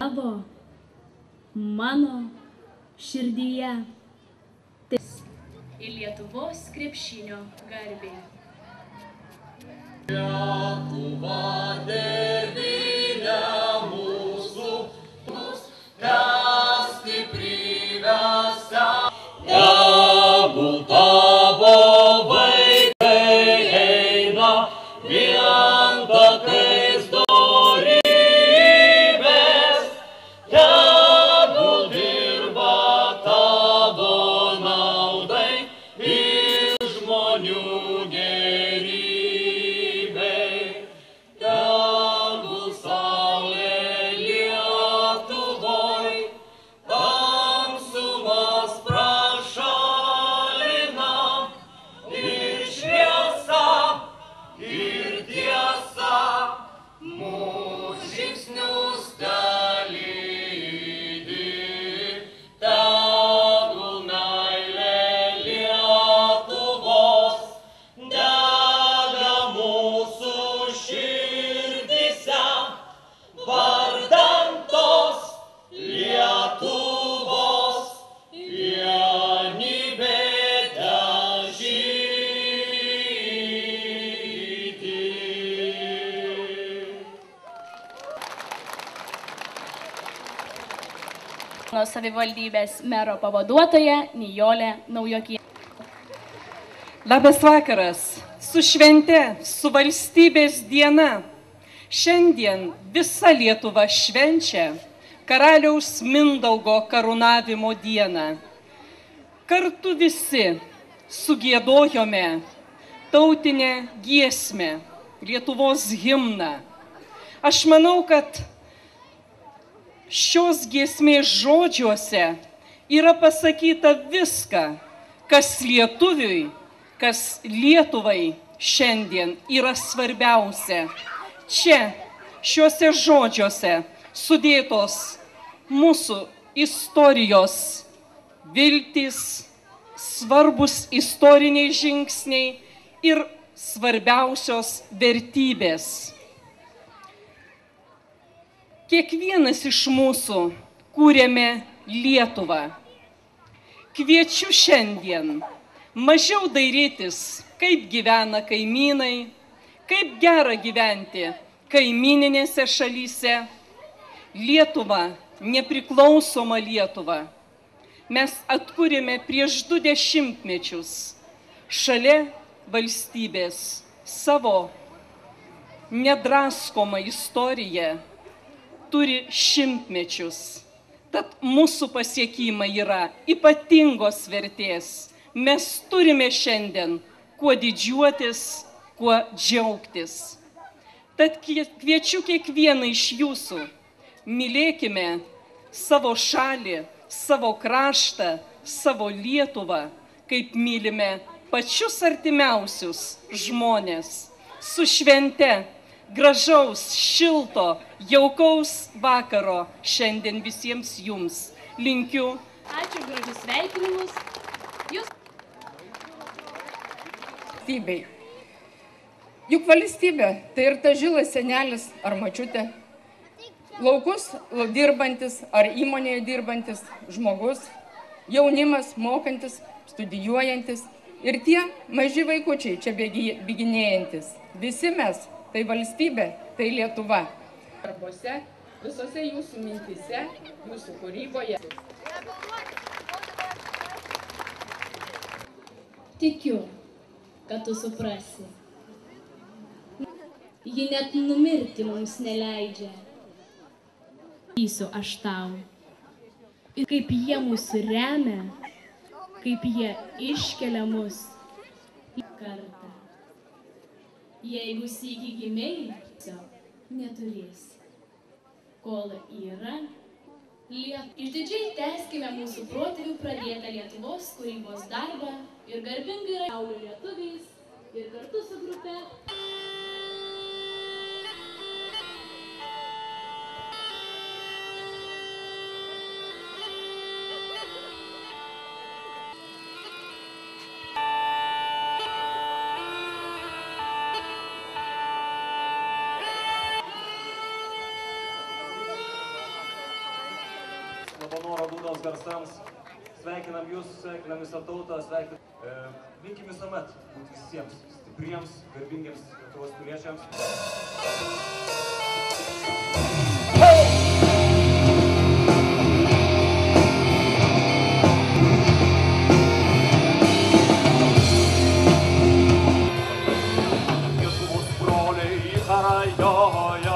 Tavo mano širdyje. Į Lietuvos krepšinio garbę. Lietuva tėvynė mūsų, mes stipri vesa. Tegul tavo vaikai eina vien takais dorybės, tegul dirba tavo naudai ir žmonių gerybei. Tegul saulė Lietuvoj tamsumas prašalina ir šviesa, ir tiesa mūsų žingsnius telydi. Tegul meilė Lietuvos dega mūsų širdyse, vardan tos Lietuvos vienybė težydi. Nuo savivaldybės mero pavaduotoja Nijolė Naujokienė. Labas vakaras, su švente, su valstybės diena. Šiandien visa Lietuva švenčia karaliaus Mindaugo karūnavimo dieną. Kartu visi sugiedojome tautinę giesmę, Lietuvos himną. Aš manau, kad šios giesmės žodžiuose yra pasakyta viską, kas lietuviui, kas Lietuvai šiandien yra svarbiausia. Čia, šiuose žodžiuose sudėtos mūsų istorijos viltys, svarbus istoriniai žingsniai ir svarbiausios vertybės. Kiekvienas iš mūsų kūrėme Lietuvą. Kviečiu šiandien mažiau dairytis, kaip gyvena kaimynai, kaip gera gyventi kaimininėse šalyse. Lietuva, nepriklausoma Lietuva, mes atkūrėme prieš 20 mečius šalia valstybės savo nedraskomą istoriją, turi 100 mečius. Tad mūsų pasiekimai yra ypatingos vertės. Mes turime šiandien kuo didžiuotis, kuo džiaugtis. Tad kviečiu kiekvieną iš jūsų, mylėkime savo šalį, savo kraštą, savo Lietuvą, kaip mylime pačius artimiausius žmonės. Su švente, gražaus, šilto, jaukaus vakaro šiandien visiems jums. Linkiu. Ačiū už gražius sveikinimus. Valstybei. Juk valstybė tai ir ta žilas senelis ar mačiutė, laukus dirbantis ar įmonėje dirbantis žmogus, jaunimas mokantis, studijuojantis ir tie maži vaikučiai čia bėginėjantis. Visi mes tai valstybė, tai Lietuva. Darbuose visose jūsų mintise, jūsų kūryboje. Tikiu, kad tu suprasi. Ji net numirti mums neleidžia. Įsiu aš tau. Ir kaip jie mūsų remia, kaip jie iškelia mus kartą. Jeigu sykį gimiai, neturėsi. Kol yra, išdidžiai tęskime mūsų protėvių pradėtą Lietuvos kūrybos darbą ir garbingai raulio lietuviais ir kartu su grupe. Labanoro dūdos garsams. Sveikinam jūs, sveikinam visą tautą, sveikinam. Linkim visuomet būti visiems stipriems, garbingiems Lietuvos piliečiams. Lietuvos broliai karajoje.